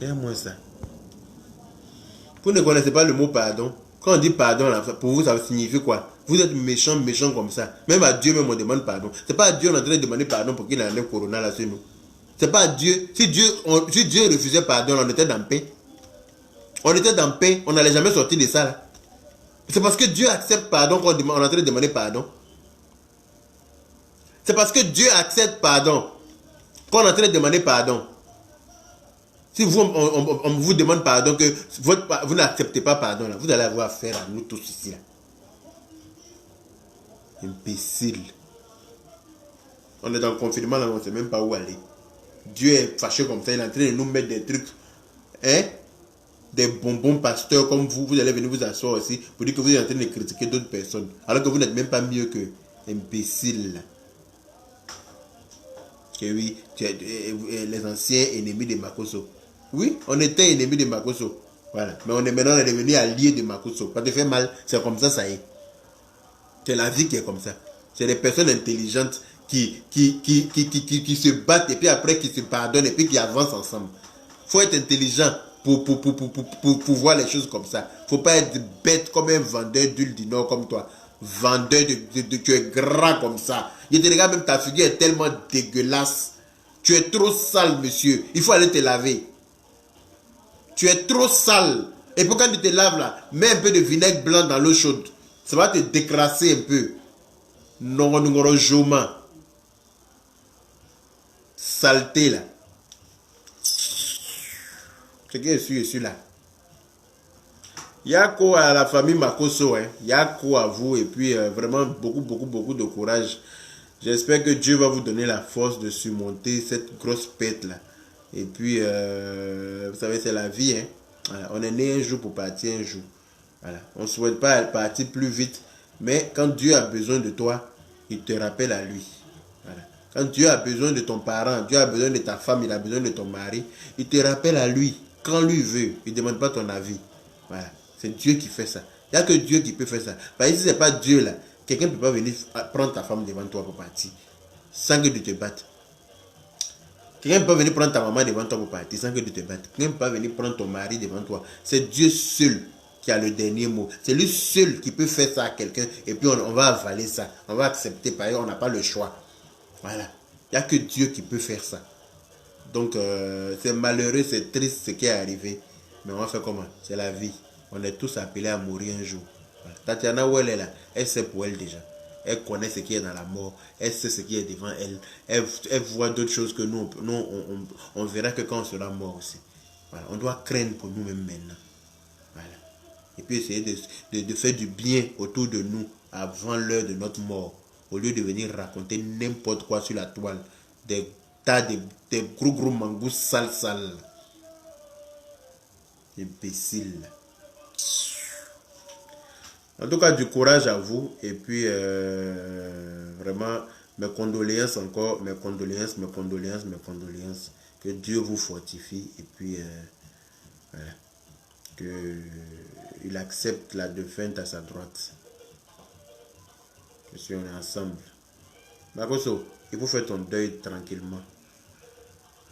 S1: Regarde-moi ça. Vous ne connaissez pas le mot pardon. Quand on dit pardon, là, pour vous, ça signifie quoi? Vous êtes méchant, méchant comme ça. Même à Dieu, même on demande pardon. C'est pas à Dieu on est en train de demander pardon pour qu'il enlève Corona là sur nous. C'est pas à Dieu. Si Dieu refusait pardon, on était dans paix. On était dans paix, on n'allait jamais sortir de ça là. C'est parce que Dieu accepte pardon qu'on est en train de demander pardon. C'est parce que Dieu accepte pardon qu'on est en train de demander pardon. Si vous, on vous demande pardon, que vous n'acceptez pas pardon, là, vous allez avoir affaire à nous tous ici. Là. Imbécile. On est dans le confinement, là, on ne sait même pas où aller. Dieu est fâché comme ça, il est en train de nous mettre des trucs, hein, des bonbons pasteurs comme vous. Vous allez venir vous asseoir aussi pour dire que vous êtes en train de critiquer d'autres personnes, alors que vous n'êtes même pas mieux que imbécile. Là. Que oui, les anciens ennemis de Makoso. Oui, on était ennemis de Makoso. Voilà. Mais on est maintenant devenu alliés de Makoso. Ça te fait mal, c'est comme ça y est. C'est la vie qui est comme ça. C'est des personnes intelligentes qui se battent et puis après qui se pardonnent et puis qui avancent ensemble. Il faut être intelligent pour voir les choses comme ça. Il ne faut pas être bête comme un vendeur d'huile du Nord comme toi. Vendeur tu es gras comme ça. Je te regarde, même ta figure est tellement dégueulasse. Tu es trop sale, monsieur. Il faut aller te laver. Tu es trop sale. Et pour quand tu te laves là, mets un peu de vinaigre blanc dans l'eau chaude. Ça va te décrasser un peu. Non, non, joma. Saleté là. Ce qui est sûr là. Yako à la famille Makoso, hein. Yako à vous et puis vraiment beaucoup de courage. J'espère que Dieu va vous donner la force de surmonter cette grosse pète là. Et puis, vous savez, c'est la vie, hein. Voilà. On est né un jour pour partir un jour. Voilà. On ne souhaite pas partir plus vite, mais quand Dieu a besoin de toi, il te rappelle à lui. Voilà. Quand Dieu a besoin de ton parent, Dieu a besoin de ta femme, il a besoin de ton mari, il te rappelle à lui. Quand lui veut, il ne demande pas ton avis. Voilà. C'est Dieu qui fait ça. Il n'y a que Dieu qui peut faire ça. Parce que si ce n'est pas Dieu là, quelqu'un ne peut pas venir prendre ta femme devant toi pour partir. Sans que tu te battes. Quelqu'un ne peut pas venir prendre ta maman devant toi pour partir sans que tu te battes. Quelqu'un ne peut pas venir prendre ton mari devant toi. C'est Dieu seul qui a le dernier mot. C'est lui seul qui peut faire ça à quelqu'un. Et puis on va avaler ça. On va accepter. Par exemple, on n'a pas le choix. Voilà. Il n'y a que Dieu qui peut faire ça. Donc c'est malheureux, c'est triste ce qui est arrivé. Mais on va faire comment? C'est la vie. On est tous appelés à mourir un jour. Voilà. Tatiana, où elle est là? Elle sait pour elle déjà. Elle connaît ce qui est dans la mort. Elle sait ce qui est devant elle. Elle voit d'autres choses que nous, on verra que quand on sera mort aussi. Voilà. On doit craindre pour nous-mêmes maintenant. Voilà. Et puis essayer de faire du bien autour de nous avant l'heure de notre mort. Au lieu de venir raconter n'importe quoi sur la toile. Des tas de gros mangous sales. Imbécile. En tout cas, du courage à vous. Et puis, vraiment, mes condoléances encore. Mes condoléances. Que Dieu vous fortifie. Et puis, voilà. Qu'il accepte la défunte à sa droite. Monsieur, on est ensemble. Makoso, il faut faire ton deuil tranquillement.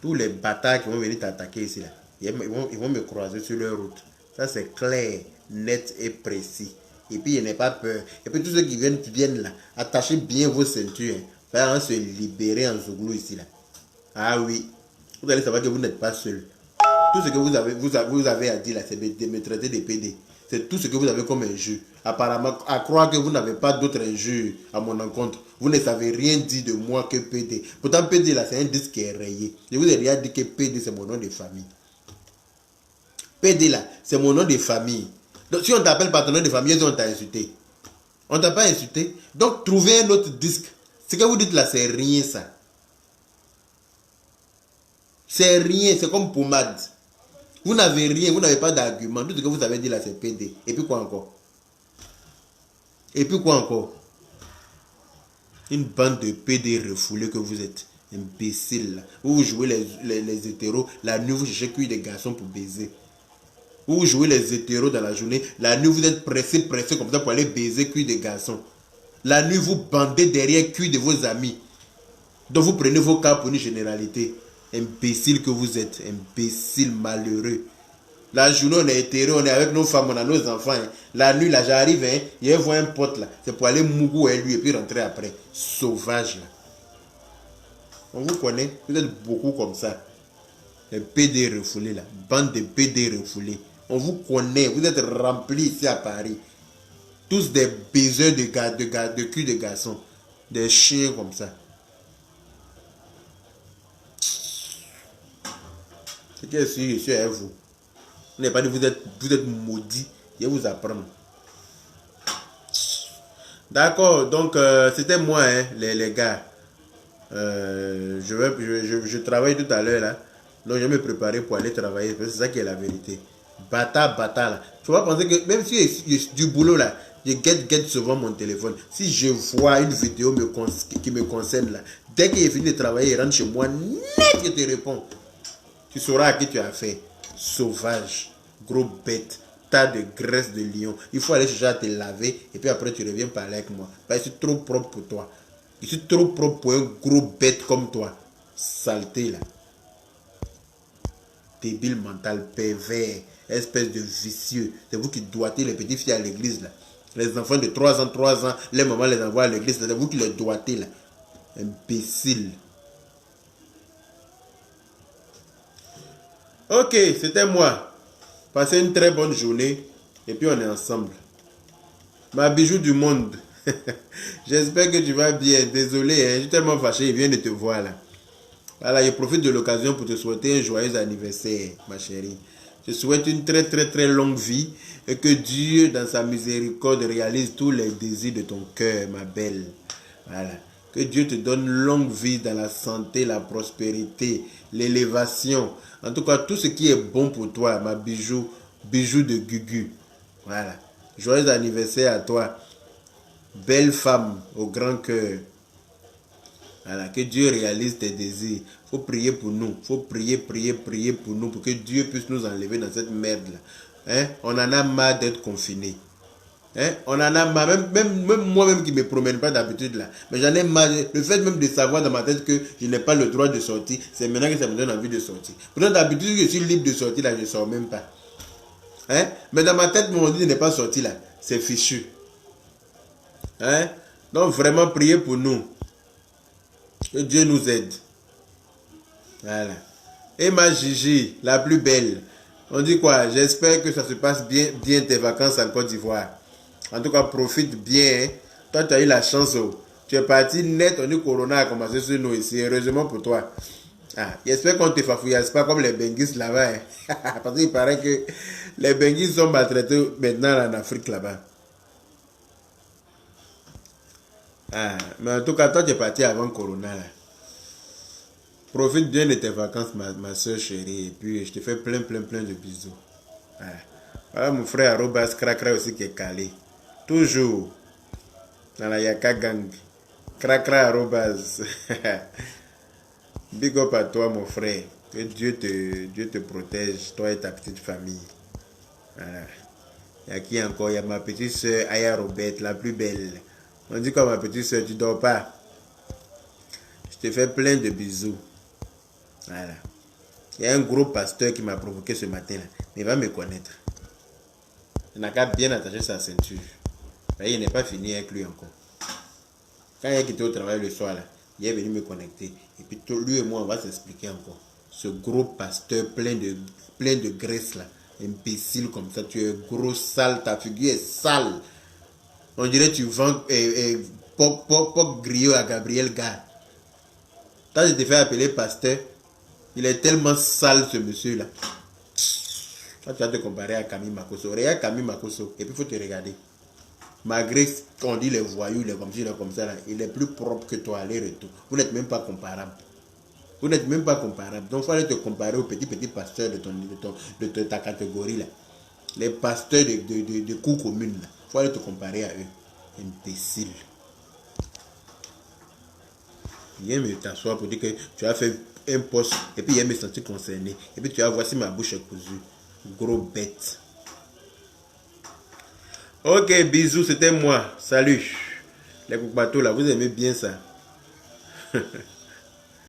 S1: Tous les bâtards qui vont venir t'attaquer ici, là, ils vont me croiser sur leur route. Ça, c'est clair, net et précis. Et puis, il n'est pas peur. Et puis, tous ceux qui viennent là, attachez bien vos ceintures. Hein, se libérer en Zouglou ici, là. Ah oui. Vous allez savoir que vous n'êtes pas seul. Tout ce que vous avez à dire, là, c'est de me traiter de PD. C'est tout ce que vous avez comme injure. Apparemment, à croire que vous n'avez pas d'autres injures à mon encontre. Vous ne savez rien dire de moi que PD. Pourtant, PD, là, c'est un disque qui est rayé. Je vous ai déjà dit que PD, c'est mon nom de famille. PD, là, c'est mon nom de famille. Donc, si on t'appelle par ton nom de famille, on t'a insulté. On t'a pas insulté. Donc, trouvez un autre disque. Ce que vous dites là, c'est rien, ça. C'est rien, c'est comme pommade. Vous n'avez rien, vous n'avez pas d'argument. Tout ce que vous avez dit là, c'est PD. Et puis quoi encore? Et puis quoi encore? Une bande de PD refoulés que vous êtes. Imbécile. Vous jouez les hétéros. La nuit, vous cherchez cuire des garçons pour baiser. Vous jouez les hétéros dans la journée. La nuit, vous êtes pressé comme ça pour aller baiser cuire des garçons. La nuit, vous bandez derrière cuire de vos amis. Donc vous prenez vos cas pour une généralité. Imbécile que vous êtes. Imbécile malheureux. La journée, on est hétéro, on est avec nos femmes, on a nos enfants. Hein. La nuit, là, j'arrive, hein, je vois un pote là. C'est pour aller mougou et lui et puis rentrer après. Sauvage là. On vous connaît, vous êtes beaucoup comme ça. Les PD refoulés là. Bande de PD refoulés. On vous connaît, vous êtes remplis ici à Paris. Tous des baiseurs de cul de garçons. Des chiens comme ça. C'est que je suis avec vous. Vous n'avez pas dit vous êtes maudit. Je vais vous apprendre. D'accord, donc c'était moi, hein, les gars. Je travaille tout à l'heure là. Donc je vais me préparer pour aller travailler. C'est ça qui est la vérité. Bata là. Tu vas penser que même si je du boulot là, je guette souvent mon téléphone. Si je vois une vidéo qui me concerne là, dès qu'il est fini de travailler, il rentre chez moi, net je te réponds. Tu sauras à qui tu as affaire. Sauvage, gros bête, tas de graisse de lion. Il faut aller chercher à te laver et puis après tu reviens parler avec moi. Parce que je suis trop propre pour toi. Je suis trop propre pour un gros bête comme toi. Saleté là. Débile mental, pervers, espèce de vicieux. C'est vous qui doigtez les petites filles à l'église là. Les enfants de 3 ans, les mamans les envoient à l'église. C'est vous qui les doigtez là. Imbécile. Ok, c'était moi. Passez une très bonne journée. Et puis on est ensemble. Ma bijou du monde. J'espère que tu vas bien. Désolé, hein, je suis tellement fâché. Il vient de te voir là. Voilà, je profite de l'occasion pour te souhaiter un joyeux anniversaire, ma chérie. Je souhaite une très très très longue vie et que Dieu, dans sa miséricorde, réalise tous les désirs de ton cœur, ma belle. Voilà. Que Dieu te donne longue vie dans la santé, la prospérité, l'élévation. En tout cas, tout ce qui est bon pour toi, ma bijou de Gugu. Voilà. Joyeux anniversaire à toi. Belle femme au grand cœur. Voilà, que Dieu réalise tes désirs. Faut prier pour nous. Faut prier pour nous. Pour que Dieu puisse nous enlever dans cette merde-là. Hein? On en a marre d'être confinés. Hein? On en a marre. Même moi-même qui ne me promène pas d'habitude là. Mais j'en ai marre. Le fait même de savoir dans ma tête que je n'ai pas le droit de sortir, c'est maintenant que ça me donne envie de sortir. Pourtant d'habitude, je suis libre de sortir là, je ne sors même pas. Hein? Mais dans ma tête, mon dit n'est pas sorti là. C'est fichu. Hein? Donc vraiment, priez pour nous. Que Dieu nous aide. Voilà. Et ma Gigi, la plus belle. On dit quoi? J'espère que ça se passe bien tes vacances en Côte d'Ivoire. En tout cas, profite bien. Hein. Toi, tu as eu la chance. Oh. Tu es parti net. On dit Corona a commencé sur nous ici. Heureusement pour toi. Ah, j'espère qu'on ne te fafouillasse pas comme les Benguis là-bas. Hein. Parce qu'il paraît que les Benguis sont maltraités maintenant en Afrique là-bas. Ah, mais en tout cas, toi, tu es parti avant Corona. Là. Profite bien de tes vacances, ma soeur chérie. Et puis, je te fais plein de bisous. Voilà, voilà mon frère Arobas Krakra aussi qui est calé. Toujours dans la Yaka Gang. Krakra Arobas. Big up à toi, mon frère. Que Dieu te protège, toi et ta petite famille. Voilà. Il y a qui encore? Il y a ma petite soeur Aya Robert, la plus belle. On dit quoi ma petite soeur, tu dors pas? Je te fais plein de bisous. Voilà. Il y a un gros pasteur qui m'a provoqué ce matin là. Mais il va me connaître. Il n'a qu'à bien attacher sa ceinture. Il n'est pas fini avec lui encore. Quand il est quitté au travail le soir là, il est venu me connecter. Et puis lui et moi on va s'expliquer encore. Ce gros pasteur plein de graisse là. Imbécile comme ça, tu es gros, sale, ta figure est sale. On dirait que tu vends pop griot à Gabriel Gare. Quand je te fais appeler pasteur, il est tellement sale ce monsieur-là. Quand tu vas te comparer à Camille Makosso, regarde Camille Makosso, et puis il faut te regarder. Malgré qu'on dit les voyous, les comme ça, là, il est plus propre que toi, aller-retour. Vous n'êtes même pas comparable. Vous n'êtes même pas comparable. Donc, il faut aller te comparer aux petits pasteurs de ta catégorie, là. Les pasteurs de cours communes, là. Il faut aller te comparer à eux. Imbécile. Viens me t'asseoir pour dire que tu as fait un poste et puis il me sentir concerné. Et puis tu vas voir si ma bouche est cousue. Gros bête. Ok, bisous, c'était moi. Salut. Les bateaux là, vous aimez bien ça.